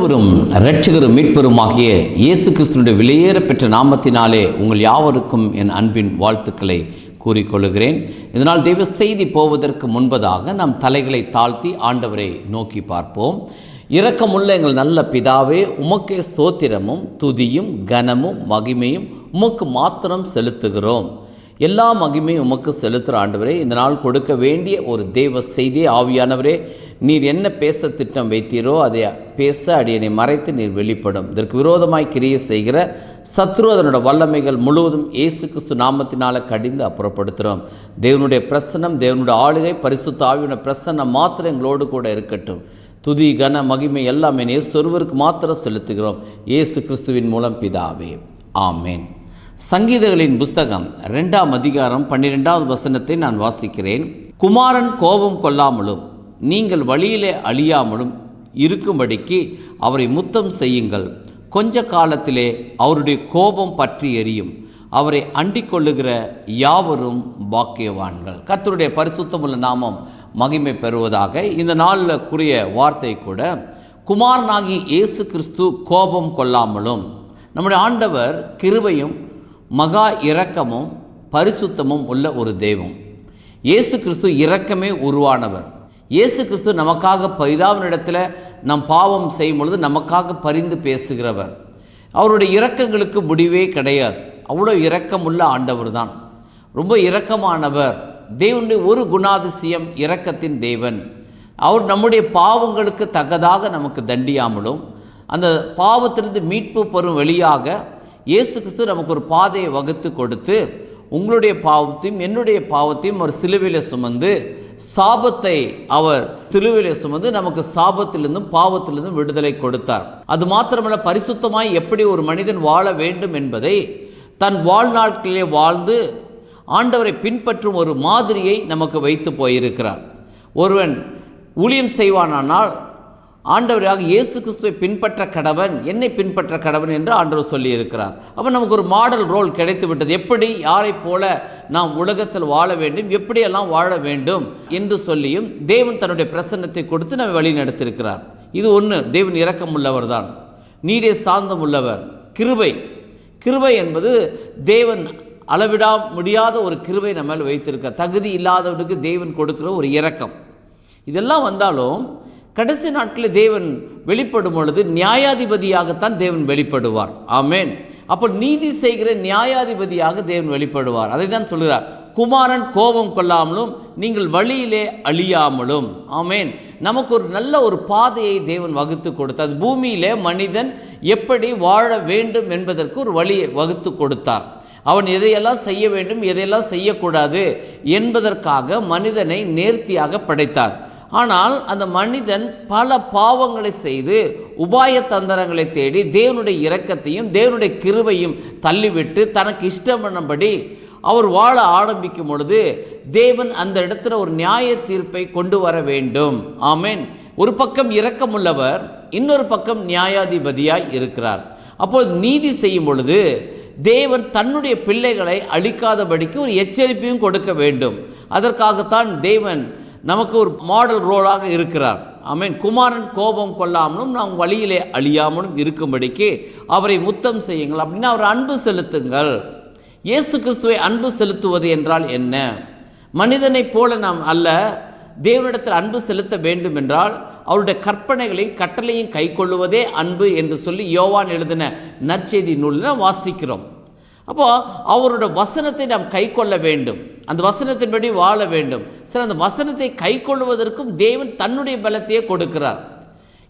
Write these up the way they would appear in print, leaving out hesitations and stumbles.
ஆண்டவரும் இரட்சகரும் மீட்பருமாகிய இயேசு கிறிஸ்துவினுடைய விலையேற பெற்ற நாமத்தினாலே உங்கள் யாவருக்கும் என் அன்பின் வாழ்த்துக்களை கூறிக்கொள்கிறேன். இதனால் தெய்வ செய்தி போவதற்கு முன்பதாக நாம் தலைகளை தாழ்த்தி ஆண்டவரை நோக்கி பார்ப்போம். இரக்கமுள்ள எங்கள் நல்ல பிதாவே, உமக்கே ஸ்தோத்திரமும் துதியும் கனமும் மகிமையும் உமக்கு மாத்திரம் செலுத்துகிறோம். எல்லா மகிமையும் உமக்கு செலுத்துகிற ஆண்டவரே, இந்த நாள் கொடுக்க வேண்டிய ஒரு தெய்வ செய்தியை ஆவியானவரே நீர் என்ன பேச திட்டம் வைத்தீரோ அதை பேச அடியனை மறைத்து நீர் வெளிப்படும். இதற்கு விரோதமாய் கிரியை செய்கிற சத்ரு அதனோட வல்லமைகள் முழுவதும் இயேசு கிறிஸ்து நாமத்தினால கடிந்து அப்புறப்படுத்துகிறோம். தேவனுடைய பிரசன்னம், தேவனுடைய ஆளுகை, பரிசுத்த ஆவியுடைய பிரசன்னம் மாத்திரம் எங்களோடு கூட இருக்கட்டும். துதி கன மகிமை எல்லாமே இயேசு ஒருவருக்கு மாத்திரம் செலுத்துகிறோம். இயேசு கிறிஸ்துவின் மூலம் பிதாவே, ஆமேன். சங்கீதங்களின் புஸ்தகம் 2ஆம் அதிகாரம் 12வது வசனத்தை நான் வாசிக்கிறேன். குமாரன் கோபம் கொள்ளாமலும் நீங்கள் வழியிலே அழியாமலும் இருக்கும்படிக்கு அவரை முத்தம் செய்யுங்கள். கொஞ்ச காலத்திலே அவருடைய கோபம் பற்றி எரியும். அவரை அண்டிக் கொள்ளுகிற யாவரும் பாக்கியவான்கள். கர்த்தருடைய பரிசுத்தமுள்ள நாமம் மகிமை பெறுவதாக. இந்த நாளில் கூறிய வார்த்தை கூட குமாரனாகி இயேசு கிறிஸ்து கோபம் கொள்ளாமலும். நம்முடைய ஆண்டவர் கிருபையும் மகா இரக்கமும் பரிசுத்தமும் உள்ள ஒரு தெய்வம். இயேசு கிறிஸ்து இரக்கமே உருவானவர். இயேசு கிறிஸ்து நமக்காக பிதாவினிடத்தில் நம் பாவம் செய்யும் பொழுது நமக்காக பரிந்து பேசுகிறவர். அவருடைய இரக்கங்களுக்கு முடிவே கிடையாது. அவ்வளோ இரக்கமுள்ள ஆண்டவர் தான், ரொம்ப இரக்கமானவர். தேவனுடைய ஒரு குணாதிசயம் இரக்கத்தின் தேவன். அவர் நம்முடைய பாவங்களுக்கு தக்கதாக நமக்கு தண்டியாமலும் அந்த பாவத்திலிருந்து மீட்பு பெறும் வழியாக இயேசு கிறிஸ்து நமக்கு ஒரு பாதையை வகுத்து கொடுத்து உங்களுடைய பாவத்தையும் என்னுடைய பாவத்தையும் அவர் சிலுவையில் சுமந்து சாபத்தை அவர் சிலுவையில் சுமந்து நமக்கு சாபத்திலிருந்தும் பாவத்திலிருந்தும் விடுதலை கொடுத்தார். அது மாத்திரமல்ல, பரிசுத்தமாய் எப்படி ஒரு மனிதன் வாழ வேண்டும் என்பதை தன் வாழ்நாட்களிலே வாழ்ந்து ஆண்டவரை பின்பற்றும் ஒரு மாதிரியை நமக்கு வைத்து போயிருக்கிறார். ஒருவன் ஊழியம் செய்வானானால் ஆண்டவராக இயேசு கிறிஸ்துவை பின்பற்ற கடவன், என்னை பின்பற்ற கடவன் என்று ஆண்டவர் சொல்லியிருக்கிறார். அப்போ நமக்கு ஒரு மாடல் ரோல் கிடைத்து விட்டது. எப்படி யாரை போல நாம் உலகத்தில் வாழ வேண்டும், எப்படியெல்லாம் வாழ வேண்டும் என்று சொல்லியும் தேவன் தன்னுடைய பிரசன்னத்தை கொடுத்து நம்ம வழி நடத்தியிருக்கிறார். இது ஒன்று, தேவன் இரக்கம் உள்ளவர் தான், நீடிய சாந்தம் உள்ளவர். கிருபை என்பது தேவன் அளவிட முடியாத ஒரு கிருபை நம்ம வைத்திருக்க, தகுதி இல்லாதவனுக்கு தேவன் கொடுக்கிற ஒரு இரக்கம். இதெல்லாம் வந்தாலும் கடைசி நாட்களில் தேவன் வெளிப்படும் பொழுது நியாயாதிபதியாகத்தான் தேவன் வெளிப்படுவார். ஆமேன். அப்போ நீதி செய்கிற நியாயாதிபதியாக தேவன் வெளிப்படுவார். அதை தான் சொல்கிறார், குமாரன் கோபம் கொள்ளாமலும் நீங்கள் வழியிலே அழியாமலும். ஆமேன். நமக்கு ஒரு நல்ல ஒரு பாதையை தேவன் வகுத்து கொடுத்தார். அது பூமியிலே மனிதன் எப்படி வாழ வேண்டும் என்பதற்கு ஒரு வழியை வகுத்து கொடுத்தார். அவன் எதையெல்லாம் செய்ய வேண்டும், எதையெல்லாம் செய்யக்கூடாது என்பதற்காக மனிதனை நேர்த்தியாக படைத்தார். ஆனால் அந்த மனிதன் பல பாவங்களை செய்து உபாய தந்திரங்களை தேடி தேவனுடைய இரக்கத்தையும் தேவனுடைய கிருபையும் தள்ளிவிட்டு தனக்கு இஷ்டப்படி அவர் வாழ ஆரம்பிக்கும் பொழுது தேவன் அந்த இடத்துல ஒரு நியாய தீர்ப்பை கொண்டு வர வேண்டும். ஆமேன். ஒரு பக்கம் இரக்கமுள்ளவர், இன்னொரு பக்கம் நியாயாதிபதியாய் இருக்கிறார். அப்போது நீதி செய்யும் பொழுது தேவன் தன்னுடைய பிள்ளைகளை அழிக்காதபடிக்கு ஒரு எச்சரிப்பையும் கொடுக்க வேண்டும். அதற்காகத்தான் தேவன் நமக்கு ஒரு மாடல் ரோலாக இருக்கிறார். ஆமேன். குமாரன் கோபம் கொள்ளாமலும் நாம் வழியிலே அழியாமலும் இருக்கும்படிக்கு அவரை முத்தம் செய்யுங்கள். அப்படின்னா அவர் அன்பு செலுத்துங்கள். இயேசு கிறிஸ்துவை அன்பு செலுத்துவது என்றால் என்ன? மனிதனைப் போல நாம் அல்ல, தேவனிடத்தில் அன்பு செலுத்த வேண்டும் என்றால் அவருடைய கற்பனைகளையும் கட்டளையும் கை கொள்ளுவதே அன்பு என்று சொல்லி யோவான் எழுதின நற்செய்தி நூலில் வாசிக்கிறோம். அப்போ அவருடைய வசனத்தை நாம் கை கொள்ள வேண்டும், அந்த வசனத்தின்படி வாழ வேண்டும். சரி, அந்த வசனத்தை கை கொள்வதற்கும் தேவன் தன்னுடைய பலத்தையே கொடுக்கிறார்.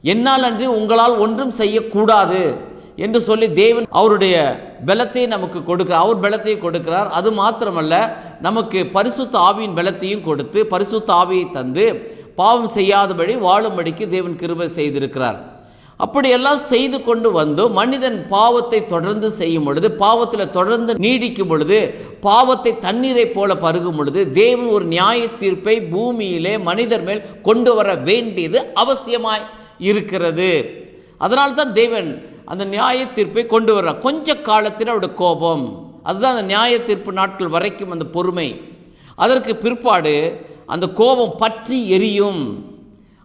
என்னால் அன்றி உங்களால் ஒன்றும் செய்யக்கூடாது என்று சொல்லி தேவன் அவருடைய பலத்தை நமக்கு கொடுக்கிறார். அவர் பலத்தை கொடுக்கிறார். அது மாத்திரமல்ல, நமக்கு பரிசுத்த ஆவியின் பலத்தையும் கொடுத்து பரிசுத்த ஆவியை தந்து பாவம் செய்யாதபடி வாழும்படிக்கு தேவன் கிருபை செய்திருக்கிறார். அப்படியெல்லாம் செய்து கொண்டு வந்து மனிதன் பாவத்தை தொடர்ந்து செய்யும் பொழுது, பாவத்தில் தொடர்ந்து நீடிக்கும் பொழுது, பாவத்தை தண்ணீரை போல பருகும் பொழுது தேவன் ஒரு நியாய தீர்ப்பை பூமியிலே மனிதர் மேல் கொண்டு வர வேண்டியது அவசியமாய் இருக்கிறது. அதனால்தான் தேவன் அந்த நியாய தீர்ப்பை கொண்டு வர்றார். கொஞ்ச காலத்தில் அவருடைய கோபம், அதுதான் அந்த நியாய தீர்ப்பு நாட்கள் வரைக்கும் அந்த பொறுமை. அதற்கு பிற்பாடு அந்த கோபம் பற்றி எரியும்.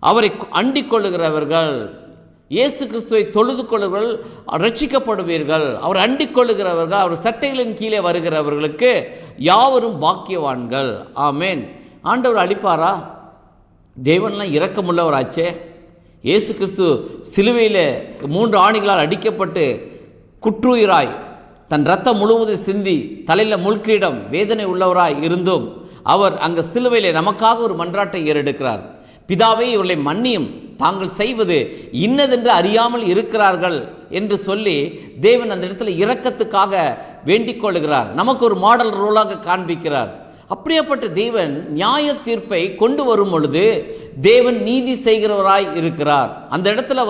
அவரை அண்டிக் கொள்ளுகிறவர்கள் இயேசு கிறிஸ்துவை தொழுது கொள்ளுங்கள், ரட்சிக்கப்படுவீர்கள். அவர் அண்டிக் கொள்ளுகிறவர்கள், அவர் சட்டைகளின் கீழே வருகிறவர்களுக்கு யாவரும் பாக்கியவான்கள். ஆமேன். ஆண்டவர் அளிப்பாரா? தேவன்லாம் இரக்கமுள்ளவராச்சே. இயேசு கிறிஸ்து சிலுவையில் 3 ஆணிகளால் அடிக்கப்பட்டு குற்றுயிராய் தன் ரத்தம் முழுவதும் சிந்தி தலையில் முள்கிரீடம் வேதனை உள்ளவராய் இருந்தும் அவர் அங்கே சிலுவையிலே நமக்காக ஒரு மன்றாட்டை ஏறெடுக்கிறார். பிதாவே, இவர்களை மன்னியும், தாங்கள் செய்வது இன்னதென்று அறியாமல் இருக்கிறார்கள் என்று சொல்லி தேவன் அந்த இடத்துல இரக்கத்துக்காக வேண்டிக் கொள்கிறார். நமக்கு ஒரு மாடல் ரோலாக காண்பிக்கிறார். அப்படியேப்பட்ட தேவன் நியாய தீர்ப்பை கொண்டு வரும் பொழுது தேவன் நீதி செய்கிறவராய் இருக்கிறார். அந்த இடத்துல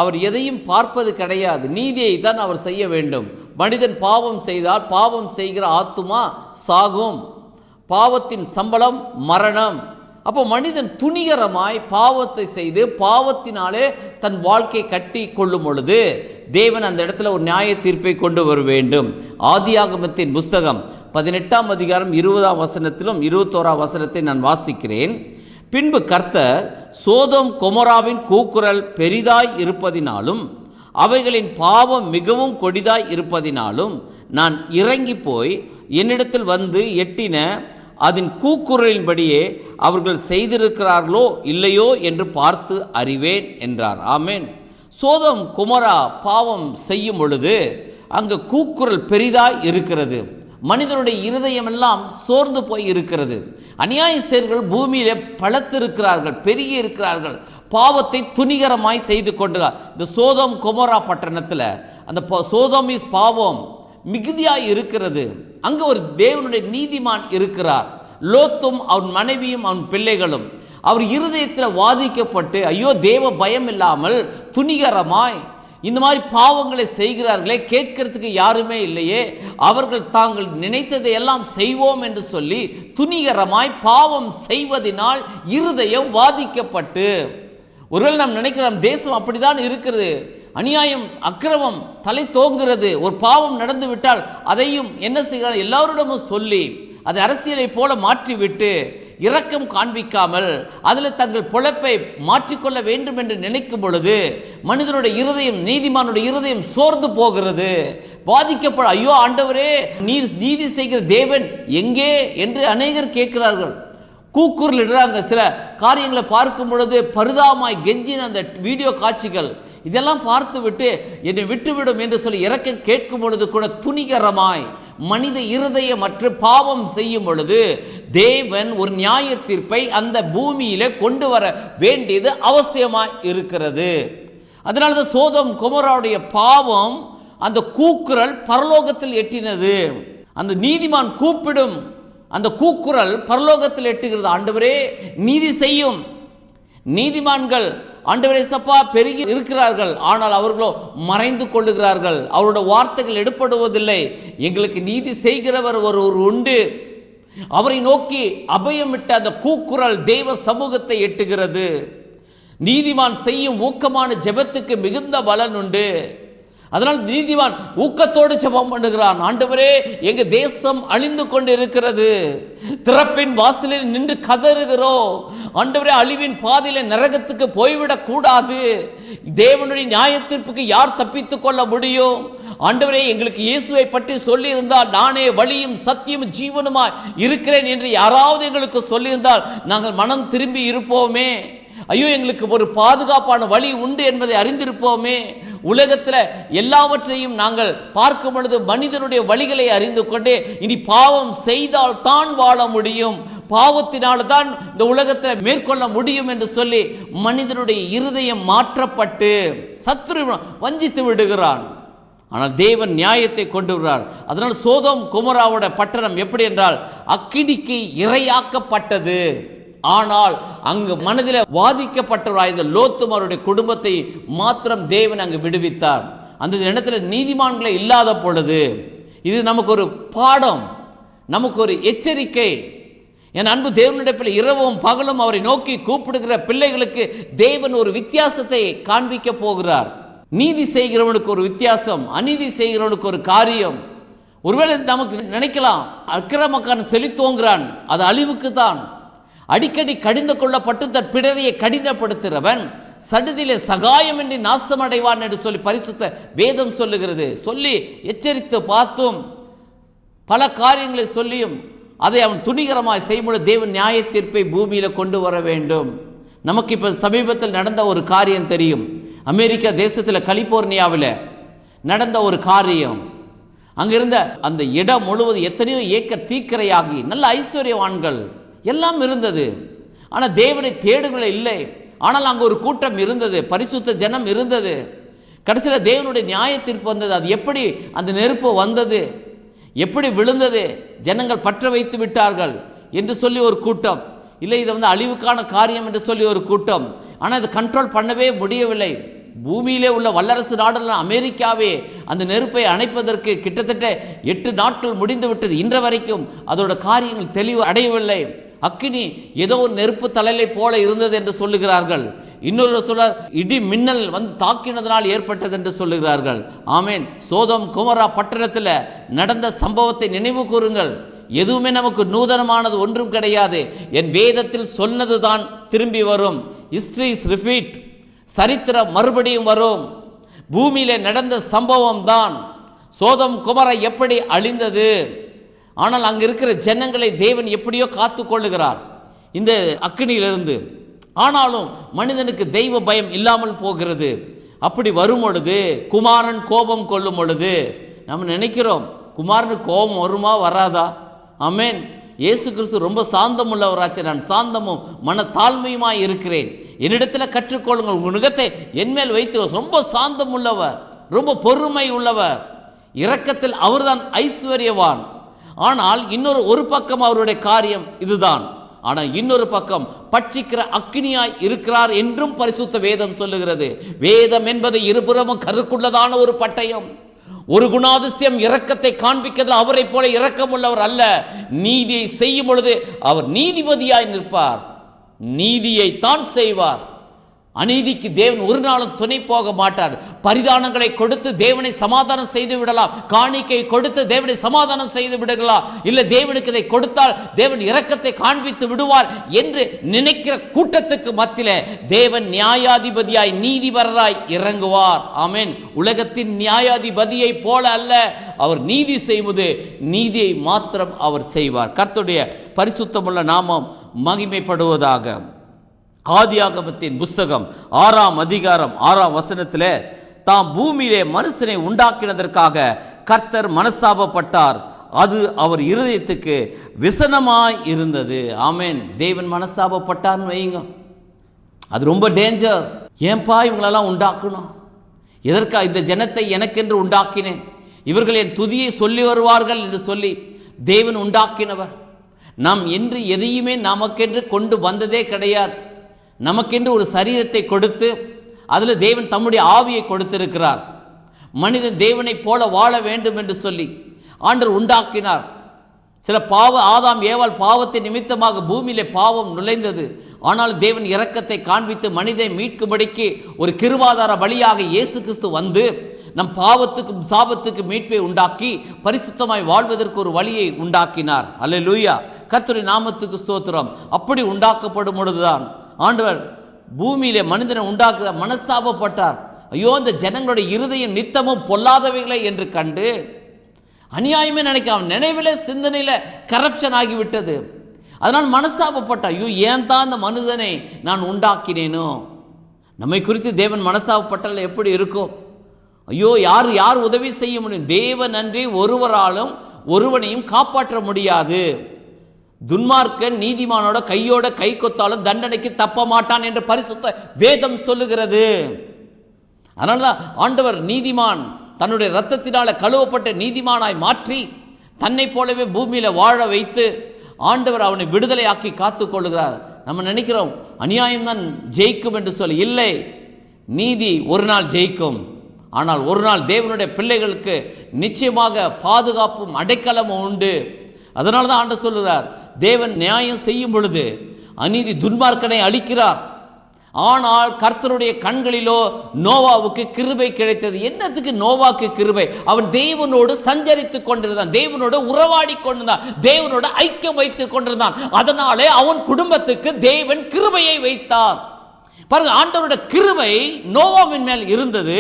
அவர் எதையும் பார்ப்பது கிடையாது, நீதியை தான் அவர் செய்ய வேண்டும். மனிதன் பாவம் செய்தால் பாவம் செய்கிற ஆத்துமா சாகும், பாவத்தின் சம்பளம் மரணம். அப்போ மனிதன் துணிகரமாய் பாவத்தை செய்து பாவத்தினாலே தன் வாழ்க்கை கட்டி கொள்ளும் பொழுது தேவன் அந்த இடத்துல ஒரு நியாய தீர்ப்பை கொண்டு வர வேண்டும். ஆதியாகமத்தின் புஸ்தகம் 18ஆம் அதிகாரம் 20ஆம் வசனத்திலும் 21ஆம் வசனத்தை நான் வாசிக்கிறேன். பின்பு கர்த்தர் சோதோம் கொமோராவின் கூக்குரல் பெரிதாய் இருப்பதினாலும் அவைகளின் பாவம் மிகவும் கொடிதாய் இருப்பதினாலும் நான் இறங்கி போய் என்னிடத்தில் வந்து எட்டின அதன் கூக்குரலின்படியே அவர்கள் செய்திருக்கிறார்களோ இல்லையோ என்று பார்த்து அறிவேன் என்றார். ஆமேன். சோதோம் கொமோரா பாவம் செய்யும் பொழுது அங்கு கூக்குரல் பெரிதாய் இருக்கிறது. மனிதனுடைய இருதயமெல்லாம் சோர்ந்து போய் இருக்கிறது. அநியாய செயல்கள் பூமியிலே பலத்திருக்கிறார்கள், பெருகி இருக்கிறார்கள், பாவத்தை துணிகரமாய் செய்து கொண்டார். இந்த சோதோம் கொமோரா பட்டணத்தில் அந்த சோதோமிஸ் பாவம் மிகுதியாய் இருக்கிறது. அங்கு ஒரு தேவனுடைய நீதிமான் இருக்கிறார். லோத்தும் அவன் மனைவியும் அவன் பிள்ளைகளும் அவர் இருதயத்தில் வாதிக்கப்பட்டு ஐயோ தேவ பயம் இல்லாமல் துணிகரமாய் இந்த மாதிரி பாவங்களை செய்கிறார்களே, கேட்கறதுக்கு யாருமே இல்லையே, அவர்கள் தாங்கள் நினைத்ததை எல்லாம் செய்வோம் என்று சொல்லி துணிகரமாய் பாவம் செய்வதனால் இருதயம் வாதிக்கப்பட்டு, ஒருவேளை நாம் நினைக்கிறோம் தேசம் அப்படிதான் இருக்கிறது, அநியாயம் அக்கிரமம் தலை தோங்குகிறது, ஒரு பாவம் நடந்து விட்டால் அதையும் என்ன செய்கிறார் எல்லாரிடமும் சொல்லி அதை அரசியலை போல மாற்றிவிட்டு இரக்கம் காண்பிக்காமல் அதில் தங்கள் பொழப்பை மாற்றிக்கொள்ள வேண்டும் என்று நினைக்கும் பொழுது மனிதனுடைய இருதயம், நீதிமானுடைய இருதயம் சோர்ந்து போகிறது, பாதிக்கப்பட ஐயோ ஆண்டவரே நீர் நீதி செய்கிற தேவன் எங்கே என்று அநேகர் கேட்கிறார்கள், கூக்குரல் இடுறாங்க. சில காரியங்களை பார்க்கும் பொழுது பரிதாபமாய் கெஞ்சின அந்த வீடியோ காட்சிகள் இதெல்லாம் பார்த்து விட்டு என்னை விட்டுவிடும் என்று சொல்லி இறக்கம் கேட்கும் பொழுது கூட துணிகரமாய் மனித இருதயம் மற்ற பாவம் செய்யும் பொழுது தேவன் ஒரு நியாய தீர்ப்பை அந்த பூமியிலே கொண்டு வர வேண்டியது அவசியமாய் இருக்கிறது. அதனால தான் சோதோம் கொமோராவுடைய பாவம் அந்த கூக்குரல் பரலோகத்தில் எட்டினது. அந்த நீதிமான் கூப்பிடும் அந்த கூக்குரல் பரலோகத்தில் எட்டுகிறது. ஆண்டவரே நீதி செய்யும். நீதிமான்கள் ஆண்டவரே சப்பா பெருகி இருக்கிறார்கள், ஆனால் அவர்களோ மறைந்து கொள்ளுகிறார்கள், அவருடைய வார்த்தைகள் எடுப்படுவதில்லை. எங்களுக்கு நீதி செய்கிறவர் ஒருவர் உண்டு, அவரை நோக்கி அபயமிட்ட அந்த கூக்குரல் தேவ சமூகத்தை எட்டுகிறது. நீதிமான் செய்யும் ஊக்கமான ஜெபத்துக்கு மிகுந்த பலன் உண்டு. அதனால் நீதிமான் ஊக்கத்தோடு ஜெபம் பண்ணுகிறான். ஆண்டவரே எங்க தேசம் அழிந்து கொண்டு இருக்கிறது, திறப்பின் வாசலில் நின்று கதறுகிறோம். ஆண்டவரே அழிவின் பாதையில நரகத்துக்கு போய்விடக் கூடாது. தேவனுடைய நியாய தீர்ப்புக்கு யார் தப்பித்துக் கொள்ள முடியும்? ஆண்டவரே எங்களுக்கு இயேசுவை பற்றி சொல்லியிருந்தால் நானே வழியும் சத்தியமும் ஜீவனுமாய் இருக்கிறேன் என்று யாராவது எங்களுக்கு சொல்லியிருந்தால் நாங்கள் மனம் திரும்பி இருப்போமே. ஐயோ எங்களுக்கு ஒரு பாதுகாப்பான வழி உண்டு என்பதை அறிந்திருப்போமே. உலகத்தில் எல்லாவற்றையும் நாங்கள் பார்க்கும் பொழுது மனிதனுடைய வழிகளை அறிந்து கொண்டே இனி பாவம் செய்தால் தான் வாழ முடியும், பாவத்தினால் தான் இந்த உலகத்தில் மேற்கொள்ள முடியும் என்று சொல்லி மனிதனுடைய இருதயம் மாற்றப்பட்டு சத்துரு வஞ்சித்து விடுகிறான். ஆனால் தேவன் நியாயத்தை கொண்டு வருகிறார். அதனால் சோதோம் கொமோராவோட பட்டணம் எப்படி என்றால் அக்கினிக்கு இரையாக்கப்பட்டது. ஆனால் அங்கு மனதில் வாதிக்கப்பட்டவராய் லோத்தும் அவருடைய குடும்பத்தை மாத்திரம் தேவன் அங்கு விடுவித்தார். அந்த இடத்துல நீதிமான்களை இல்லாத பொழுது இது நமக்கு ஒரு பாடம், நமக்கு ஒரு எச்சரிக்கை. என் அன்பு தேவனுடைய இரவும் பகலும் அவரை நோக்கி கூப்பிடுகிற பிள்ளைகளுக்கு தேவன் ஒரு வித்தியாசத்தை காண்பிக்க போகிறார். நீதி செய்கிறவனுக்கு ஒரு வித்தியாசம், அநீதி செய்கிறவனுக்கு ஒரு காரியம். ஒருவேளை நமக்கு நினைக்கலாம் அக்கிரமக்காரன் செழித்தோங்கிறான், அது அழிவுக்கு தான். அடிக்கடி கடிந்து கொள்ளப்பட்டு தன் பிடரையை கடினப்படுத்துகிறவன் சடுதியிலே சகாயமின்றி நாசமடைவான் என்று சொல்லி பரிசுத்த வேதம் சொல்லுகிறது. சொல்லி எச்சரித்து பார்த்தும் பல காரியங்களை சொல்லியும் அதை அவன் துணிகரமாய் செய்யும்போது தேவன் நியாய தீர்ப்பை பூமியில் கொண்டு வர வேண்டும். நமக்கு இப்போ சமீபத்தில் நடந்த ஒரு காரியம் தெரியும். அமெரிக்கா தேசத்தில் கலிபோர்னியாவில் நடந்த ஒரு காரியம். அங்கிருந்த அந்த இடம் முழுவதும் எத்தனையோ ஏக்கர் தீக்கிரையாகி நல்ல ஐஸ்வர்யவான்கள் எல்லாம் இருந்தது. ஆனால் தேவனை தேடுகளை இல்லை. ஆனால் அங்கே ஒரு கூட்டம் இருந்தது, பரிசுத்த ஜனம் இருந்தது. கடைசியில் தேவனுடைய நியாய தீர்ப்பு வந்தது. அது எப்படி அந்த நெருப்பு வந்தது, எப்படி விழுந்தது, ஜனங்கள் பற்ற வைத்து விட்டார்கள் என்று சொல்லி ஒரு கூட்டம், இல்லை இதை அழிவுக்கான காரியம் என்று சொல்லி ஒரு கூட்டம். ஆனால் இதை கண்ட்ரோல் பண்ணவே முடியவில்லை. பூமியிலே உள்ள வல்லரசு நாடுகள் அமெரிக்காவே அந்த நெருப்பை அணைப்பதற்கு கிட்டத்தட்ட 8 நாட்கள் முடிந்து விட்டது. இன்ற வரைக்கும் அதோட காரியங்கள் தெளிவு அடையவில்லை. அக்கினி ஏதோ ஒரு நெருப்பு தலையை போல இருந்தது என்று சொல்லுகிறார்கள். இன்னொரு சொல்றார் இடி மின்னல் தாக்கினதனால் ஏற்பட்டது என்று சொல்லுகிறார்கள். ஆமேன். சோதம் குமரா பட்டணத்தில் நடந்த சம்பவத்தை நினைவு கூறுங்கள். எதுவுமே நமக்கு நூதனமானது ஒன்றும் கிடையாது. என் வேதத்தில் சொன்னதுதான் திரும்பி வரும். History is repeat. சரித்திரம் மறுபடியும் வரும். பூமியிலே நடந்த சம்பவம் தான். சோதம் குமரா எப்படி அழிந்தது, ஆனால் அங்கே இருக்கிற ஜனங்களை தேவன் எப்படியோ காத்து கொள்ளுகிறார் இந்த அக்கினியிலிருந்து. ஆனாலும் மனிதனுக்கு தெய்வ பயம் இல்லாமல் போகிறது. அப்படி வரும் பொழுது, குமாரன் கோபம் கொள்ளும் பொழுது நம்ம நினைக்கிறோம் குமாரனுக்கு கோபம் வருமா வராதா? ஆமேன். இயேசு கிறிஸ்து ரொம்ப சாந்தம் உள்ளவராச்சு. நான் சாந்தமும் மன தாழ்மையுமாய் இருக்கிறேன், என்னிடத்தில் கற்றுக்கொள்ளுங்கள், உங்கள் நுகத்தை என்மேல் வைத்து. ரொம்ப சாந்தம் உள்ளவர், ரொம்ப பொறுமை உள்ளவர், இரக்கத்தில் அவர்தான் ஐஸ்வர்யவான். ஆனால் ஒரு பக்கம் அவருடைய காரியம் இதுதான். ஆனால் இன்னொரு பக்கம் பட்சிக்கிற அக்கினியாய் இருக்கிறார் என்றும் பரிசுத்த வேதம் சொல்லுகிறது. வேதம் என்பது இருபுறமும் கருக்குள்ளதான ஒரு பட்டயம். ஒரு குணாதிசயம் இரக்கத்தை காண்பிக்கிறதுல அவரை போல இரக்கம் உள்ளவர் அல்ல. நீதியை செய்யும் பொழுது அவர் நீதிபதியாய் நிற்பார், நீதியை தான் செய்வார். அநீதிக்கு தேவன் ஒரு நாளும் துணை போக மாட்டார். பரிதானங்களை கொடுத்து தேவனை சமாதானம் செய்து விடலாம், காணிக்கை கொடுத்து தேவனை சமாதானம் செய்து விடலாம், இல்லை தேவனுக்கு இதை கொடுத்தால் தேவன் இரக்கத்தை காண்பித்து விடுவார் என்று நினைக்கிற கூட்டத்துக்கு மத்தியிலே தேவன் நியாயாதிபதியாய் நீதிபரராய் இறங்குவார். ஆமென். உலகத்தின் நியாயாதிபதியை போல அல்ல, அவர் நீதி செய்வது நீதியை மாத்திரம் அவர் செய்வார். கர்த்தருடைய பரிசுத்தமுள்ள நாமம் மகிமைப்படுவதாக. ஆதியாகமத்தின் புஸ்தகம் 6ஆம் அதிகாரம் 6ஆம் வசனத்திலே தாம் பூமியிலே மனுஷனை உண்டாக்கினதற்காக கர்த்தர் மனஸ்தாபப்பட்டார், அது அவர் இருதயத்துக்கு விசனமாய் இருந்தது. ஆமேன். தேவன் மனஸ்தாபப்பட்டார்னு வைங்க, அது ரொம்ப டேஞ்சர். ஏன்பா இவங்களெல்லாம் உண்டாக்கணும், எதற்காக இந்த ஜனத்தை எனக்கென்று உண்டாக்கினேன், இவர்கள் என் துதியை சொல்லி வருவார்கள் என்று சொல்லி தேவன் உண்டாக்கினவர். நாம் என்று எதையுமே நமக்கென்று கொண்டு வந்ததே கிடையாது. நமக்கென்று ஒரு சரீரத்தை கொடுத்து அதில் தேவன் தம்முடைய ஆவியை கொடுத்திருக்கிறார். மனிதன் தேவனை போல வாழ வேண்டும் என்று சொல்லி ஆண்டவர் உண்டாக்கினார். சில ஆதாம் ஏவாள் பாவத்தின் நிமித்தமாக பூமியிலே பாவம் நுழைந்தது. ஆனால் தேவன் இரக்கத்தை காண்பித்து மனிதனை மீட்கும்படிக்கு ஒரு கிருபாதார பலியாக இயேசு கிறிஸ்து வந்து நம் பாவத்துக்கும் சாபத்துக்கும் மீட்பை உண்டாக்கி பரிசுத்தமாய் வாழ்வதற்கு ஒரு வழியை உண்டாக்கினார். அல்லேலூயா. கர்த்தருடைய நாமத்துக்கு ஸ்தோத்திரம். அப்படி உண்டாக்கப்படும் பொழுதுதான் ஆண்டவர் பூமியிலே மனிதனை உண்டாக்க மனஸ்தாபப்பட்டார். ஐயோ, இந்த ஜனங்களுடைய இருதயம் நித்தமும் பொல்லாதவைகளை என்று கண்டு அநியாயமே நினைக்க அவன் நினைவில சிந்தனையில கரப்ஷன் ஆகிவிட்டது. அதனால் மனஸ்தாபப்பட்ட, ஐயோ ஏன் தான் இந்த மனிதனை நான் உண்டாக்கினேனோ. நம்மை குறித்து தேவன் மனஸ்தாபப்பட்டால் எப்படி இருக்கும்? ஐயோ, யார் உதவி செய்ய முடியும்? தேவன் அன்றி ஒருவராலும் ஒருவனையும் காப்பாற்ற முடியாது. துன்மார்க்கன் நீதிமானோட கையோட கை கொத்தாலும் தண்டனைக்கு தப்ப மாட்டான் என்று பரிசுத்த வேதம் சொல்லுகிறது. அதனால்தான் ஆண்டவர் நீதிமான் தன்னுடைய இரத்தத்தினால கழுவப்பட்ட நீதிமானாய் மாற்றி தன்னை போலவே பூமியில வாழ வைத்து ஆண்டவர் அவனை விடுதலையாக்கி காத்து கொள்ளுகிறார். நம்ம நினைக்கிறோம் அநியாயம்தான் ஜெயிக்கும் என்று சொல்லி. இல்லை, நீதி ஒரு நாள் ஜெயிக்கும். ஆனால் ஒரு நாள் தேவனுடைய பிள்ளைகளுக்கு நிச்சயமாக பாதுகாப்பும் அடைக்கலமும் உண்டு. அதனால தான் ஆண்டவர் சொல்லுகிறார், தேவன் நியாயம் செய்யும் பொழுது அநீதி துன்மார்க்கனை அழிக்கிறார். ஆனால் கர்த்தருடைய கண்களிலோ நோவாவுக்கு கிருபை கிடைத்தது. என்னத்துக்கு நோவாவுக்கு கிருபை? அவன் தேவனோடு சஞ்சரித்துக் கொண்டிருந்தான், தேவனோடு உறவாடி கொண்டிருந்தான், தேவனோடு ஐக்கியம் வைத்துக் கொண்டிருந்தான். அதனாலே அவன் குடும்பத்துக்கு தேவன் கிருபையை வைத்தார். பாருங்க, ஆண்டவருடைய கிருபை நோவாவின் மேல் இருந்தது.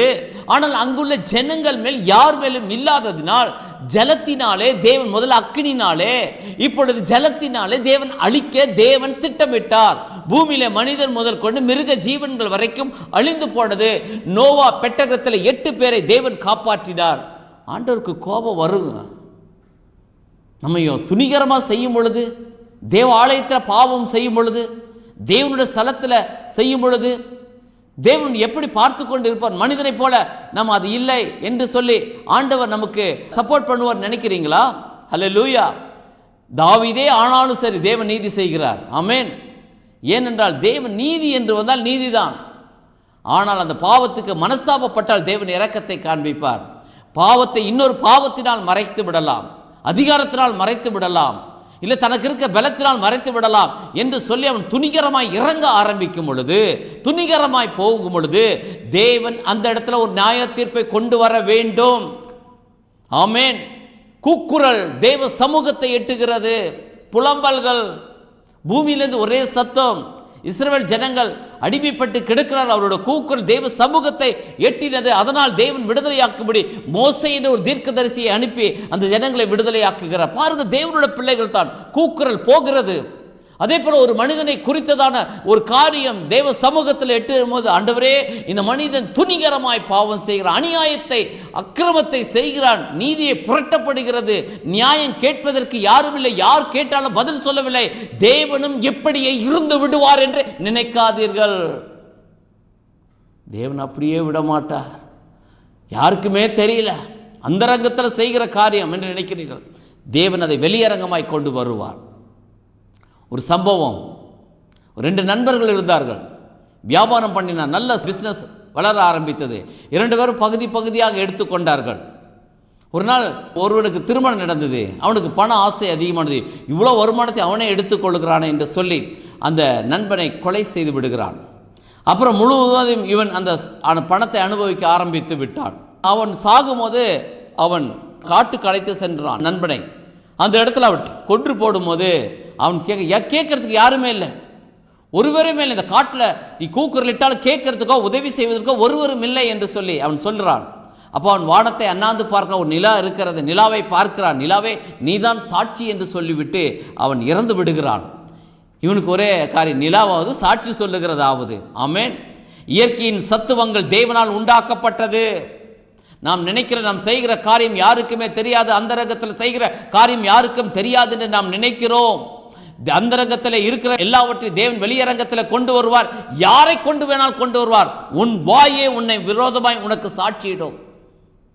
ஆனால் அங்குள்ள ஜனங்கள் மேல் யார் மேலும் இல்லாததினால் ஜலத்தினாலே தேவன், முதல்ல அக்கினினாலே, இப்பொழுது ஜலத்தினாலே தேவன் அழிக்க தேவன் திட்டமிட்டார். பூமியில மனிதன் முதல் கொண்டு மிருக ஜீவன்கள் வரைக்கும் அழிந்து போனது. நோவா பெட்டகத்தில் 8 பேரை தேவன் காப்பாற்றினார். ஆண்டவருக்கு கோபம் வருங்க. நம்ம துணிகரமா செய்யும் பொழுது, தேவ ஆலயத்தில் பாவம் செய்யும் பொழுது, தேவனுடைய ஸ்தலத்தில் செய்யும் பொழுது தேவன் எப்படி பார்த்து கொண்டு இருப்பார்? மனிதனை போல நம்ம அது இல்லை என்று சொல்லி ஆண்டவர் நமக்கு சப்போர்ட் பண்ணுவார் நினைக்கிறீங்களா? ஹல்லேலூயா. தாவீதே ஆனாலும் சரி தேவன் நீதி செய்கிறார். ஆமென். ஏனென்றால் தேவன் நீதி என்று வந்தால் நீதிதான். ஆனால் அந்த பாவத்துக்கு மனஸ்தாபப்பட்டால் தேவன் இரக்கத்தை காண்பிப்பார். பாவத்தை இன்னொரு பாவத்தினால் மறைத்து விடலாம், அதிகாரத்தினால் மறைத்து விடலாம், இல்லை தனக்கு இருக்க பலத்தினால் மறைத்து விடலாம் என்று சொல்லி அவன் துணிகரமாய் இறங்க ஆரம்பிக்கும் பொழுது, துணிகரமாய் போகும் பொழுது தேவன் அந்த இடத்துல ஒரு நியாய தீர்ப்பை கொண்டு வர வேண்டும். ஆமென். கூக்குரல் தேவ சமூகத்தை எட்டுகிறது. புலம்பல்கள், பூமியிலிருந்து ஒரே சத்தம். இஸ்ரவேல் ஜனங்கள் அடிமைப்பட்டு கிடக்கிறார். அவரோட கூக்குரல் தேவ சமூகத்தை எட்டினது. அதனால் தேவன் விடுதலையாக்கும்படி மோசே என்ற ஒரு தீர்க்கதரிசியை அனுப்பி அந்த ஜனங்களை விடுதலையாக்குகிறார். பாருங்க, தேவனுடைய பிள்ளைகள் தான் கூக்குரல் போகிறது. அதே போல ஒரு மனிதனை குறித்ததான ஒரு காரியம் தேவ சமூகத்தில் எட்டும் போது, ஆண்டவரே இந்த மனிதன் துணிகரமாய் பாவம் செய்கிறான், அநியாயத்தை அக்கிரமத்தை செய்கிறான், நீதியை புரட்டப்படுகிறது, நியாயம் கேட்பதற்கு யாரும் இல்லை, யார் கேட்டாலும் பதில் சொல்லவில்லை, தேவனும் எப்படியே இருந்து விடுவார் என்று நினைக்காதீர்கள். தேவன் அப்படியே விடமாட்டார். யாருக்குமே தெரியல, அந்தரங்கத்தில் செய்கிற காரியம் என்று நினைக்கிறீர்கள். தேவன் அதை வெளியரங்கமாய் கொண்டு வருவார். ஒரு சம்பவம், 2 நண்பர்கள் இருந்தார்கள். வியாபாரம் பண்ணின நல்ல பிஸ்னஸ் வளர ஆரம்பித்தது. 2 பேரும் பகுதி பகுதியாக எடுத்துக்கொண்டார்கள். ஒரு நாள் ஒருவனுக்கு திருமணம் நடந்தது. அவனுக்கு பண ஆசை அதிகமானது. இவ்வளோ வருமானத்தை அவனே எடுத்துக்கொள்கிறானே என்று சொல்லி அந்த நண்பனை கொலை செய்து விடுகிறான். அப்புறம் முழுவதும் இவன் அந்த பணத்தை அனுபவிக்க ஆரம்பித்து விட்டான். அவன் சாகும்போது அவன் காட்டுக்கு அழைத்து சென்றான் நண்பனை. அந்த இடத்துல அவன் கொன்று போடும்போது அவன் கேட்கறதுக்கு யாருமே இல்லை, ஒருவருமே இல்லை. இந்த காட்டில் நீ கூக்குரலிட்டாலும் கேட்கறதுக்கோ உதவி செய்வதற்கோ ஒருவரும் இல்லை என்று சொல்லி அவன் சொல்கிறான். அப்போ அவன் வானத்தை அண்ணாந்து பார்க்க ஒரு நிலா இருக்கிறது. நிலாவை பார்க்கிறான். நிலாவே நீதான் சாட்சி என்று சொல்லிவிட்டு அவன் இறந்து விடுகிறான். இவனுக்கு ஒரே காரியம், நிலாவாவது சாட்சி சொல்லுகிறதாவது. ஆமென். இயற்கையின் சத்துவங்கள் தேவனால் உண்டாக்கப்பட்டது. நாம் நினைக்கிற, நாம் செய்கிற காரியம் யாருக்குமே தெரியாது, அந்தரங்கத்தில் செய்கிற காரியம் யாருக்கும் தெரியாது என்று நாம் நினைக்கிறோம். அந்தரங்கத்தில் இருக்கிற எல்லாவற்றையும் தேவன் வெளியரங்கத்தில் கொண்டு வருவார். யாரை கொண்டு வேணால் கொண்டு வருவார். உன் வாயே உன்னை விரோதமாய் உனக்கு சாட்சியிடும்.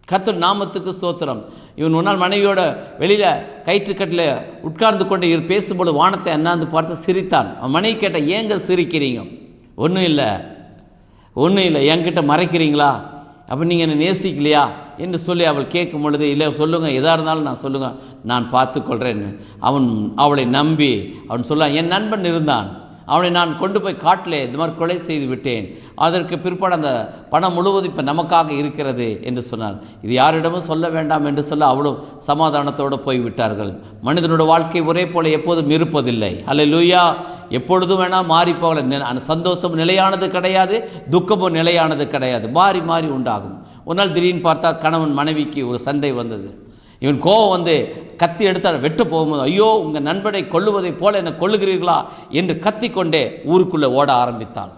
கர்த்தர் நாமத்துக்கு ஸ்தோத்திரம். இவன் ஒரு நாள் மனைவியோட வெளியில கயிற்றுக்கட்டில் உட்கார்ந்து கொண்டு இவர் பேசும்போது வானத்தை அண்ணாந்து பார்த்து சிரித்தான். அவன் மனைவி கேட்ட, ஏங்க சிரிக்கிறீங்க? ஒன்றும் இல்லை, என்கிட்ட மறைக்கிறீங்களா? அப்போ நீங்கள் என்னை நேசிக்கலையா என்று சொல்லி அவள் கேட்கும் பொழுது, இல்லை சொல்லுங்கள், எதாக இருந்தாலும் நான் சொல்லுங்கள், நான் பார்த்துக்கொள்கிறேன்னு அவளை நம்பி அவன் சொல்ல, என் நண்பன் இருந்தான், அவனை நான் கொண்டு போய் காட்டில் இந்த மாதிரி கொலை செய்து விட்டேன், அதற்கு பிற்பாடு அந்த பணம் முழுவதும் இப்போ நமக்காக இருக்கிறது என்று சொன்னார். இது யாரிடமும் சொல்ல வேண்டாம் என்று சொல்ல அவளும் சமாதானத்தோடு போய்விட்டார்கள். மனிதனோட வாழ்க்கை ஒரே போல எப்போதும் இருப்பதில்லை. அல்லேலூயா. எப்பொழுதும் வேணால் மாறி போகல. சந்தோஷம் நிலையானது கிடையாது, துக்கமும் நிலையானது கிடையாது, மாறி மாறி உண்டாகும். ஒரு நாள் திடீர்னு பார்த்தா கணவன் மனைவிக்கு ஒரு சண்டை வந்தது. இவன் கோபம் வந்து கத்தி எடுத்தால் வெட்ட போகும்போது, ஐயோ உங்கள் நண்பனை கொல்லுவதை போல என்னை கொல்லுகிறீர்களா என்று கத்திக்கொண்டே ஊருக்குள்ளே ஓட ஆரம்பித்தான்.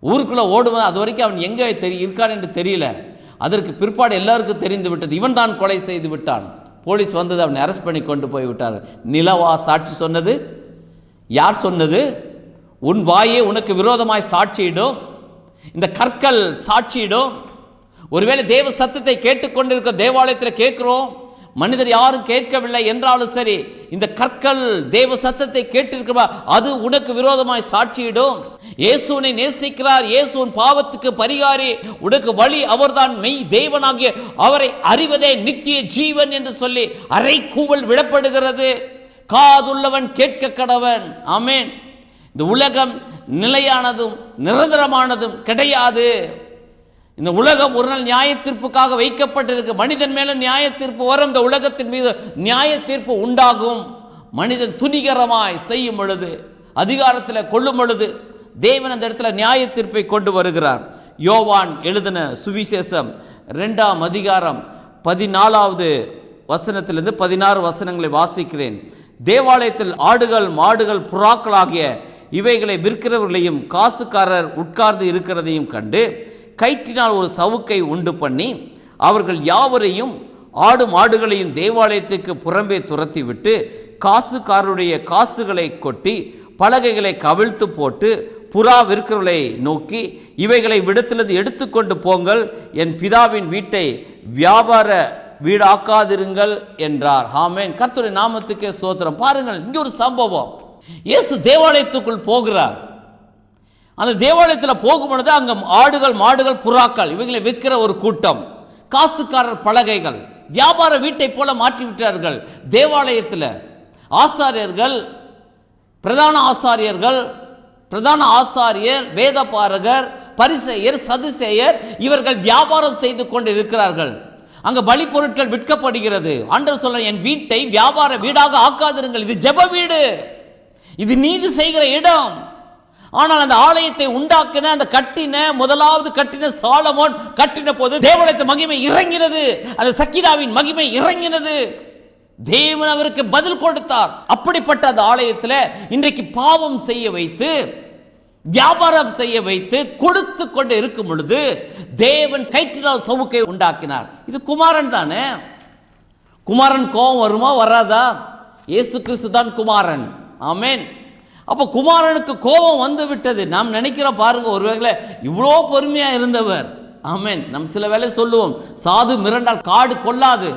ஊருக்குள்ளே ஓடும்போது அது வரைக்கும் அவன் எங்கே இருக்கான் என்று தெரியல. அதற்கு பிற்பாடு எல்லாருக்கும் தெரிந்து விட்டது, இவன் தான் கொலை செய்து விட்டான். போலீஸ் வந்தது, அவனை அரெஸ்ட் பண்ணி கொண்டு போய் விட்டார். நிலவா சாட்சி சொன்னது? யார் சொன்னது? உன் வாயே உனக்கு விரோதமாய் சாட்சியிடும், இந்த கற்கள் சாட்சியிடும். ஒருவேளை தேவ சத்தத்தை கேட்டுக்கொண்டிருக்க தேவாலயத்தில் கேட்கிறோம், மனிதர் யாரும் கேட்கவில்லை என்றாலும் சரி, இந்த கற்கள் தேவ சத்தத்தை கேட்டிருக்கிறா, அது உனக்கு விரோதமாய் சாட்சியிடும். இயேசுவை நேசிக்கிறார், இயேசுவின் பாவத்துக்கு பரிகாரி, உனக்கு வழி அவர்தான் மெய் தேவனாகிய அவரை அறிவதே நித்திய ஜீவன் என்று சொல்லி அரை கூவல் விடப்படுகிறது. காதுள்ளவன் கேட்க கடவன். ஆமென். இந்த உலகம் நிலையானதும் நிரந்தரமானதும் கிடையாது. இந்த உலகம் ஒரு நாள் நியாய தீர்ப்புக்காக வைக்கப்பட்டிருக்கு. மனிதன் மேல நியாய தீர்ப்பு வரும். இந்த உலகத்தின் மீது நியாய தீர்ப்பு உண்டாகும். மனிதன் துணிகரமாய் செய்யும் பொழுது, அதிகாரத்தில் கொள்ளும் பொழுது தேவன் அந்த இடத்துல நியாய தீர்ப்பை கொண்டு வருகிறார். யோவான் எழுதின சுவிசேஷம் 2ஆம் அதிகாரம் 14வது வசனத்திலிருந்து 16 வசனங்களை வாசிக்கிறேன். தேவாலயத்தில் ஆடுகள், மாடுகள், புறாக்கள் ஆகிய இவைகளை விற்கிறவர்களையும் காசுக்காரர் உட்கார்ந்து இருக்கிறதையும் கண்டு கயிற்றினால் ஒரு சவுக்கை உண்டு பண்ணி அவர்கள் யாவரையும் ஆடு மாடுகளையும் தேவாலயத்துக்கு புறம்பே துரத்தி விட்டு காசுக்காரருடைய காசுகளை கொட்டி பலகைகளை கவிழ்த்து போட்டு புறா விற்கிறவர்களை நோக்கி, இவைகளை விடத்திலிருந்து எடுத்துக்கொண்டு போங்கள், என் பிதாவின் வீட்டை வியாபார வீடாக்காதிருங்கள் என்றார். ஆமென். கர்த்தருடைய நாமத்துக்கே ஸ்தோத்திரம். பாருங்கள், இங்கே ஒரு சம்பவம். இயேசு தேவாலயத்துக்குள் போகிறார். அந்த தேவாலயத்தில் போகும்பொழுது அங்கே ஆடுகள், மாடுகள், புறாக்கள் இவைகளை விற்கிற ஒரு கூட்டம், காசுக்காரர் பலகைகள், வியாபார வீட்டை போல மாற்றிவிட்டார்கள். தேவாலயத்தில் ஆசாரியர்கள், பிரதான ஆசாரியர், வேதபாரகர், பரிசேயர், சதுசேயர் இவர்கள் வியாபாரம் செய்து கொண்டு இருக்கிறார்கள். அங்க பலி பொருட்கள் விற்கப்படுகிறது. ஆண்டவர் சொல்ல, என் வீட்டை வியாபார வீடாக ஆக்காதிருங்கள், இது ஜெப வீடு, இது நீதி செய்கிற இடம். ஆனால் அந்த ஆலயத்தை உண்டாக்கின, அந்த முதலாவது கட்டின சாலமோன் கட்டின போது தேவாலயத்தின் மகிமை இறங்கினது, அந்த சக்கீனாவின் மகிமை இறங்கினது. தேவன் அவருக்கு பதில் கொடுத்தார். அப்படிப்பட்ட அந்த ஆலயத்தில் இன்றைக்கு பாவம் செய்ய வைத்து, வியாபாரம் செய்ய வைத்து கொடுத்து கொண்டு இருக்கும் பொழுது தேவன் கயிற்றினால் சவுக்கை உண்டாக்கினார். இது குமாரன் தானே. குமாரன் கோபம் வருமா வராதா? இயேசு கிறிஸ்து தான் குமாரன். ஆமென். அப்போ குமாரனுக்கு கோபம் வந்து விட்டது. நாம் நினைக்கிறோம், பாருங்க, ஒருவேளை இவ்வளோ பொறுமையா இருந்தவர். ஆமென். நம்ம சில வேளை சொல்லுவோம், சாது மிரண்டால் காடு கொள்ளாது.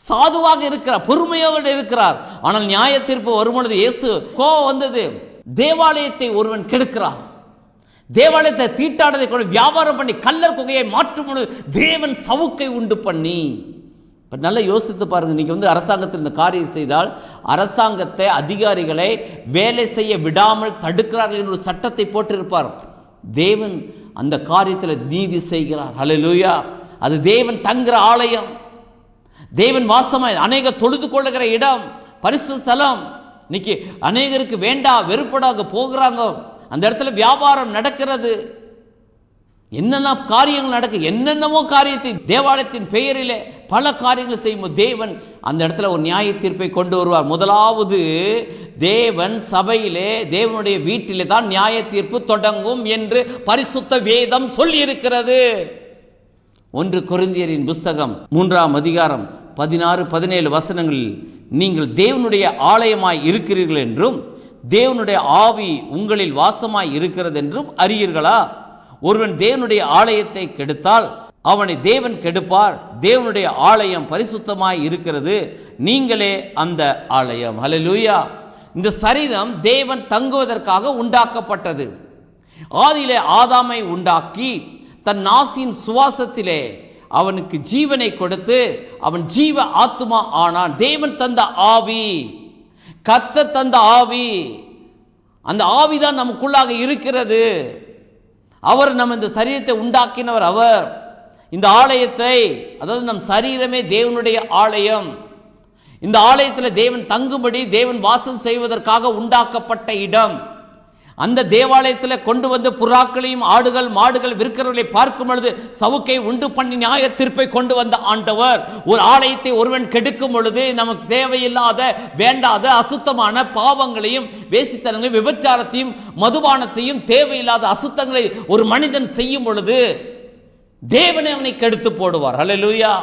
சாதுவாக இருக்கிறார், பொறுமையோடு இருக்கிறார். ஆனால் நியாய தீர்ப்பு வரும்பொழுது இயேசு கோபம் வந்தது. தேவாலயத்தை ஒருவன் கெடுக்கிறான், தேவாலயத்தை தீட்டாடதை கொண்டு வியாபாரம் பண்ணி கல்லர் குகையை மாற்றும் பொழுது தேவன் சவுக்கை உண்டு பண்ணி. இப்போ நல்லா யோசித்து பாருங்க. நீங்கள் அரசாங்கத்தில் இந்த காரியம் செய்தால் அரசாங்கத்தை, அதிகாரிகளை வேலை செய்ய விடாமல் தடுக்கிறார்கள் என்று ஒரு சட்டத்தை போட்டிருப்பார். தேவன் அந்த காரியத்தில் நீதி செய்கிறார். ஹல்லேலூயா. அது தேவன் தங்குற ஆலயம், தேவன் வாசமாய் அநேக தொழுது கொள்ளுகிற இடம், பரிசுத்த ஸ்தலம். இன்னைக்கு அநேகருக்கு வேண்டா வெறுப்படாக போகிறாங்க. அந்த இடத்துல வியாபாரம் நடக்கிறது, என்னென்ன காரியங்கள் நடக்கு, என்னென்னமோ காரியத்தை தேவாலயத்தின் பெயரிலே பல காரியங்கள் செய்யும். தேவன் அந்த இடத்துல ஒரு நியாய தீர்ப்பை கொண்டு வருவார். முதலாவது தேவன் சபையிலே, தேவனுடைய வீட்டிலே தான் நியாய தீர்ப்பு தொடங்கும் என்று பரிசுத்த வேதம் சொல்லி இருக்கிறது. 1 கொரிந்தியரின் புஸ்தகம் 3ஆம் அதிகாரம் 16-17 வசனங்களில், நீங்கள் தேவனுடைய ஆலயமாய் இருக்கிறீர்கள் என்றும் தேவனுடைய ஆவி உங்களில் வாசமாய் இருக்கிறது என்றும் அறியீர்களா? ஒருவன் தேவனுடைய ஆலயத்தை கெடுத்தால் அவனை தேவன் கெடுப்பார். தேவனுடைய ஆலயம் பரிசுத்தமாய் இருக்கிறது, நீங்களே அந்த ஆலயம். ஹல்லேலூயா. இந்த சரீரம் தேவன் தங்குவதற்காக உண்டாக்கப்பட்டது. ஆதியிலே ஆதாமை உண்டாக்கி தன் நாசின் சுவாசத்திலே அவனுக்கு ஜீவனை கொடுத்து அவன் ஜீவ ஆத்துமா ஆனான். தேவன் தந்த ஆவி, கர்த்தர் தந்த ஆவி, அந்த ஆவிதான் நமக்குள்ளாக இருக்கிறது. அவர் நம்ம இந்த சரீரத்தை உண்டாக்கினவர். அவர் இந்த ஆலயத்தை, அதாவது நம் சரீரமே தேவனுடைய ஆலயம். இந்த ஆலயத்தில் தேவன் தங்கும்படி, தேவன் வாசம் செய்வதற்காக உண்டாக்கப்பட்ட இடம். அந்த தேவாலயத்தில் கொண்டு வந்து புறாக்களையும் ஆடுகள் மாடுகள் விற்கிறவர்களை பார்க்கும் பொழுது சவுக்கை உண்டு பண்ணி நியாய தீர்ப்பை கொண்டு வந்த ஆண்டவர். ஒரு ஆலயத்தை ஒருவன் கெடுக்கும் பொழுது நமக்கு தேவையில்லாத, வேண்டாத, அசுத்தமான பாவங்களையும், வேசித்தனங்களையும், விபச்சாரத்தையும், மதுபானத்தையும், தேவையில்லாத அசுத்தங்களை ஒரு மனிதன் செய்யும் பொழுது தேவனை அவனை கெடுத்து போடுவார். ஹல்லேலூயா.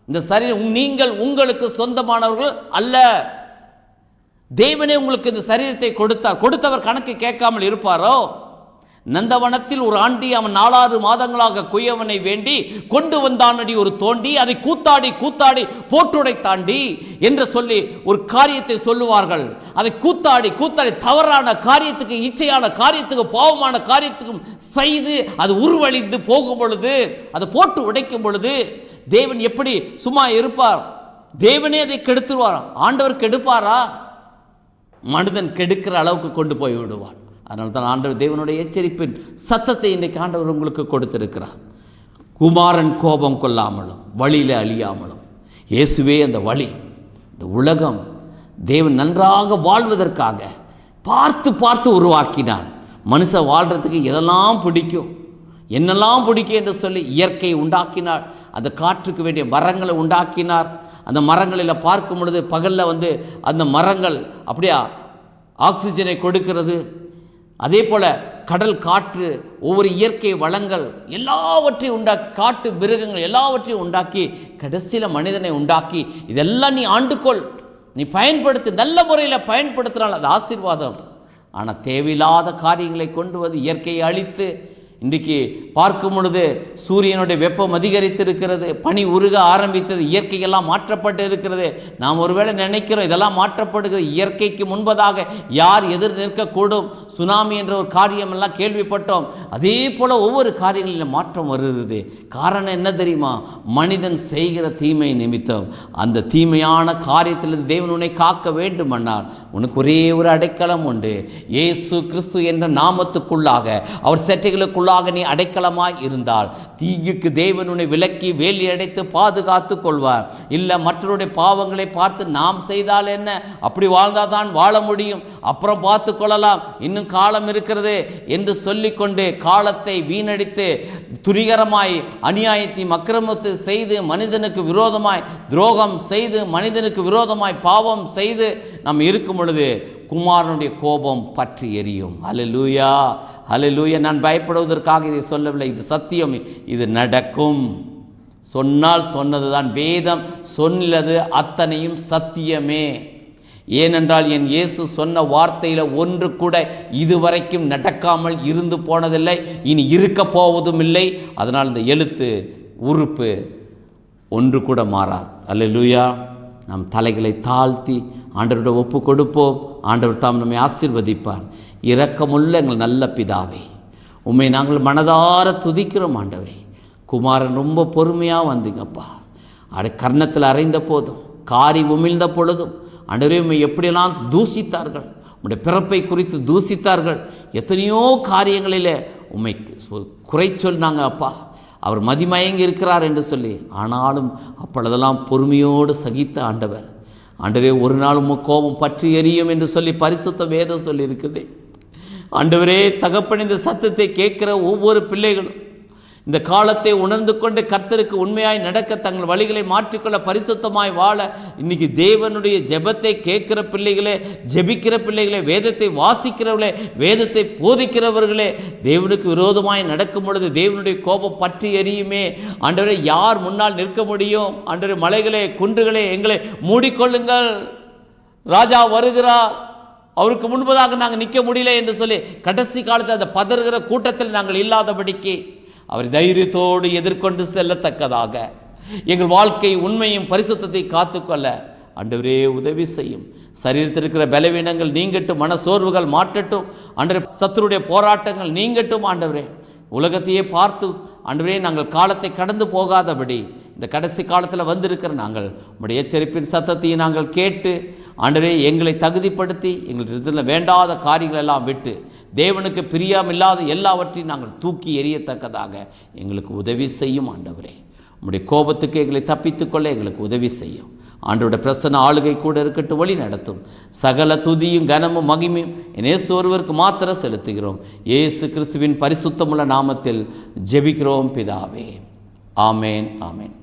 இந்த சரீரம் நீங்கள் உங்களுக்கு சொந்தமானவர்கள் அல்ல. தேவனே உங்களுக்கு இந்த சரீரத்தை கொடுத்தார். கொடுத்தவர் கணக்கு கேட்காமல் இருப்பாரோ? நந்தவனத்தில் ஒரு ஆண்டி அவன் 4-6 மாதங்களாக குயவனை வேண்டி கொண்டு வந்தானடி ஒரு தோண்டி, அதை கூத்தாடி கூத்தாடி போட்டுடை தாண்டி என்று சொல்லி ஒரு காரியத்தை சொல்லுவார்கள். அதை கூத்தாடி கூத்தாடி தவறான காரியத்துக்கு, இச்சையான காரியத்துக்கு, பாவமான காரியத்துக்கும் செய்து அது உருவழிந்து போகும் பொழுது, அதை போட்டு உடைக்கும் பொழுது தேவன் எப்படி சும்மா இருப்பார்? தேவனே அதை கெடுத்துருவார். ஆண்டவர் கெடுப்பாரா? மனிதன் கெடுக்கிற அளவுக்கு கொண்டு போய் விடுவான். அதனால தான் ஆண்டவர் தேவனுடைய எச்சரிப்பின் சத்தத்தை இன்றைக்கு ஆண்டவர் உங்களுக்கு கொடுத்திருக்கிறார். குமாரன் கோபம் கொள்ளாமலும் வழியில் அழியாமலும். இயேசுவே அந்த வழி. இந்த உலகம் தேவன் நன்றாக வாழ்வதற்காக பார்த்து பார்த்து உருவாக்கினான். மனுஷன் வாழ்கிறதுக்கு எதெல்லாம் பிடிக்கும், என்னெல்லாம் பிடிக்கும் என்று சொல்லி இயற்கையை உண்டாக்கினார். அந்த காற்றுக்கு வேண்டிய மரங்களை உண்டாக்கினார். அந்த மரங்களில் பார்க்கும் பொழுது பகலில் அந்த மரங்கள் அப்படியே ஆக்சிஜனை கொடுக்கிறது. அதே போல் கடல் காற்று, ஒவ்வொரு இயற்கை வளங்கள் எல்லாவற்றையும் உண்டாக்கி, காட்டு மிருகங்கள் எல்லாவற்றையும் உண்டாக்கி, கடைசியில் மனிதனை உண்டாக்கி, இதெல்லாம் நீ ஆண்டுகொள், நீ பயன்படுத்தி, நல்ல முறையில் பயன்படுத்தினால் அது ஆசீர்வாதம். ஆனால் தேவையில்லாத காரியங்களை கொண்டு வந்து இயற்கையை அழித்து, இன்றைக்கு பார்க்கும் பொழுது சூரியனுடைய வெப்பம் அதிகரித்திருக்கிறது, பனி உருக ஆரம்பித்தது, இயற்கையெல்லாம் மாற்றப்பட்டு இருக்கிறது. நாம் ஒருவேளை நினைக்கிறோம் இதெல்லாம் மாற்றப்படுகிறது, இயற்கைக்கு முன்பதாக யார் எதிர் நிற்கக்கூடும், சுனாமி என்ற ஒரு காரியமெல்லாம் கேள்விப்பட்டோம். அதே போல் ஒவ்வொரு காரியங்களிலும் மாற்றம் வருகிறது. காரணம் என்ன தெரியுமா? மனிதன் செய்கிற தீமை நிமித்தம். அந்த தீமையான காரியத்திலிருந்து தேவன் உன்னை காக்க வேண்டுமானால் உனக்கு ஒரே ஒரு அடைக்கலம் உண்டு. இயேசு கிறிஸ்து என்ற நாமத்துக்குள்ளாக, அவர் செட்டைகளுக்குள்ளாக நீ அடைக்கலமாய் இருந்தால் தீங்குக்கு தேவன் உன்னை விலக்கி வேலி அடைத்து பாதுகாத்து கொள்வார். இல்லை மற்றவருடைய பாவங்களை பார்த்து நாம் செய்தால் என்ன, அப்படி வாழ்ந்தால் தான் வாழ முடியும், அப்புறம் பார்த்து கொள்ளலாம், இன்னும் காலம் இருக்கிறது என்று சொல்லிக்கொண்டு காலத்தை வீணடித்து துணிகரமாய் அநியாயத்தையும் அக்கிரமத்தை செய்து மனிதனுக்கு விரோதமாய் துரோகம் செய்து மனிதனுக்கு விரோதமாய் பாவம் செய்து நாம் இருக்கும் பொழுது குமாரனுடைய கோபம் பற்றி எரியும். ஹல்லேலூயா, ஹல்லேலூயா. நான் பயப்படுவதற்காக இதை சொல்லவில்லை, இது சத்தியம், இது நடக்கும். சொன்னால் சொன்னது தான், வேதம் சொன்னது அத்தனையும் சத்தியமே. ஏனென்றால் என் இயேசு சொன்ன வார்த்தையில் ஒன்று கூட இதுவரைக்கும் நடக்காமல் இருந்து போனதில்லை, இனி இருக்க போவதும் இல்லை. அதனால் இந்த எழுத்து உறுப்பு ஒன்று கூட மாறாது. அல்லேலூயா. நம் தலைகளை தாழ்த்தி ஆண்டவரோட ஒப்பு கொடுப்போம். ஆண்டவர் தாம் நம்மை ஆசீர்வதிப்பார். இரக்கமுள்ள எங்கள் நல்ல பிதாவே, உம்மை நாங்கள் மனதார துதிக்கிறோம். ஆண்டவரே, குமாரன் ரொம்ப பொறுமையாக வந்தீங்கப்பா. கர்ணத்தில் அறைந்த போதும், காரி உமிழ்ந்த பொழுதும் ஆண்டவரே உம்மை எப்படியெல்லாம் தூசித்தார்கள், உம்முடைய பிறப்பை குறித்து தூசித்தார்கள், எத்தனையோ காரியங்களில் உம்மை குறை சொன்னாங்க அப்பா. அவர் மதிமயங்கி இருக்கிறார் என்று சொல்லி, ஆனாலும் அப்பொழுதெல்லாம் பொறுமையோடு சகித்த ஆண்டவர். ஆண்டவரே, ஒரு நாள் கோபம் பற்றி எரியும் என்று சொல்லி பரிசுத்த வேதம் சொல்லி இருக்குது. ஆண்டவரே, தகப்பன் இந்த சத்தத்தை கேட்கிற ஒவ்வொரு பிள்ளைகளும் இந்த காலத்தை உணர்ந்து கொண்டு கர்த்தருக்கு உண்மையாய் நடக்க, தங்கள் வழிகளை மாற்றிக்கொள்ள, பரிசுத்தமாய் வாழ, இன்னைக்கு தேவனுடைய ஜெபத்தை கேட்கிற பிள்ளைகளே, ஜெபிக்கிற பிள்ளைகளே, வேதத்தை வாசிக்கிறவர்களே, வேதத்தை போதிக்கிறவர்களே, தேவனுக்கு விரோதமாய் நடக்கும் பொழுது தேவனுடைய கோபம் பற்றி எரியுமே. ஆண்டவரே, யார் முன்னால் நிற்க முடியும்? ஆண்டவரே, மலைகளே, குன்றுகளே, எங்களை மூடிக்கொள்ளுங்கள், ராஜா வருகிறார், அவருக்கு முன்பதாக நாங்கள் நிற்க முடியல என்று சொல்லி கடைசி காலத்தில் அந்த பதறுகிற கூட்டத்தில் நாங்கள் இல்லாதபடிக்கு அவர் தைரியத்தோடு எதிர்கொண்டு செல்லத்தக்கதாக எங்கள் வாழ்க்கை உண்மையும் பரிசுத்தத்தை காத்துக்கொள்ள ஆண்டவரே உதவி செய்யும். சரீரத்தில் இருக்கிற பலவீனங்கள் நீங்கட்டும், மன சோர்வுகள் மாற்றட்டும், ஆண்டவரே சத்துருடைய போராட்டங்கள் நீங்கட்டும். ஆண்டவரே, உலகத்தையே பார்த்து ஆண்டவரே நாங்கள் காலத்தை கடந்து போகாதபடி இந்த கடைசி காலத்தில் வந்திருக்கிற நாங்கள் உங்களுடைய எச்சரிப்பின் சத்தத்தையும் நாங்கள் கேட்டு ஆண்டவரே எங்களை தகுதிப்படுத்தி எங்களுக்கு வேண்டாத காரியங்கள் எல்லாம் விட்டு தேவனுக்கு பிரியமில்லாத எல்லாவற்றையும் நாங்கள் தூக்கி எறியத்தக்கதாக எங்களுக்கு உதவி செய்யும். ஆண்டவரே, உங்களுடைய கோபத்துக்கு எங்களை தப்பித்துக்கொள்ள எங்களுக்கு உதவி செய்யும். ஆண்டவருடைய பிரசன்ன ஆளுகை கூட இருக்கட்டும், வழி நடத்தும். சகல துதியும் கனமும் மகிமையும் இயேசு ஒருவருக்கு மாத்திர செலுத்துகிறோம். இயேசு கிறிஸ்துவின் பரிசுத்தமுள்ள நாமத்தில் ஜெபிக்கிறோம் பிதாவே. ஆமேன், ஆமேன்.